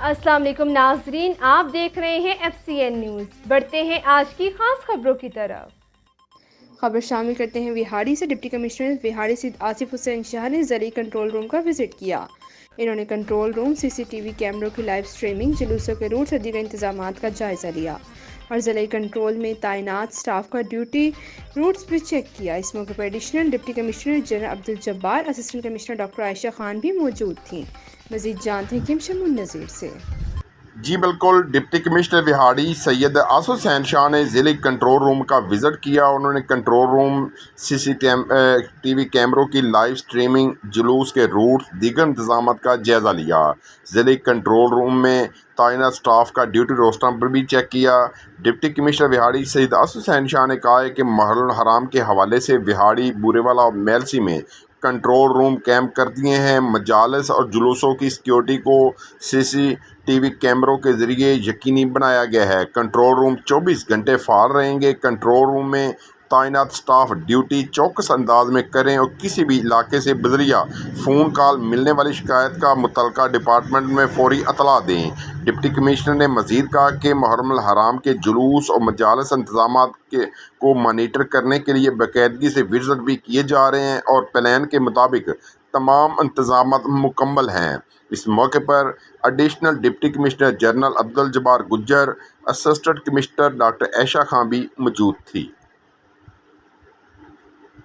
अस्सलाम वालेकुम नाजरीन, आप देख रहे हैं FCN न्यूज़। बढ़ते हैं आज की खास खबरों की तरफ। खबर शामिल करते हैं विहाड़ी से। डिप्टी कमिश्नर विहाड़ी से आसिफ हुसैन शाह ने ज़िले कंट्रोल रूम का विजिट किया। इन्होंने कंट्रोल रूम, CCTV कैमरों की लाइव स्ट्रीमिंग, जुलूसों के रूट्स और दीगर इंतजामात का जायज़ा लिया और ज़िले कंट्रोल में तैनात स्टाफ का ड्यूटी रूट्स भी चेक किया। इस मौके पर additional deputy commissioner general Abdul Jabbar, assistant commissioner doctor Ayesha Khan भी मौजूद थीं। मज़ीद जानते हैं किमशमुन नज़ीर से। जी बिल्कुल, डिप्टी कमिश्नर विहाड़ी सैयद आसिफ हुसैन शाह ने ज़िले कंट्रोल रूम का विज़िट किया। उन्होंने कंट्रोल रूम, CCTV कैमरों की लाइव स्ट्रीमिंग, जुलूस के रूट्स, दीगर इंतजामात का जायज़ा लिया। ज़िले कंट्रोल रूम में तैनात स्टाफ का ड्यूटी रोस्टर पर भी चेक किया। डिप्टी कमिश्नर विहाड़ी सैयद आसिफ हुसैन शाह ने कहा है कि मुहर्रम हराम के हवाले से विहाड़ी, बूरेवाला और मेलसी में कंट्रोल रूम कैंप कर दिए हैं। मजालिस और जुलूसों की सिक्योरिटी को CCTV कैमरों के ज़रिए यकीनी बनाया गया है। कंट्रोल रूम 24 घंटे फाल रहेंगे। कंट्रोल रूम में तैनात स्टाफ ड्यूटी चौकस अंदाज में करें और किसी भी इलाके से बजरिया फ़ोन कॉल मिलने वाली शिकायत का मुतलका डिपार्टमेंट में फौरी इतला दें। डिप्टी कमिश्नर ने मज़ीद कहा कि मुहर्रम हराम के जुलूस और मजालिस इंतजामात को मॉनिटर करने के लिए बाकायदगी से विज़िट भी किए जा रहे हैं और प्लान के मुताबिक तमाम इंतजामात मुकम्मल हैं। इस मौके पर additional deputy commissioner general Abdul Jabbar Gujjar, assistant commissioner doctor Ayesha Khan भी मौजूद थी।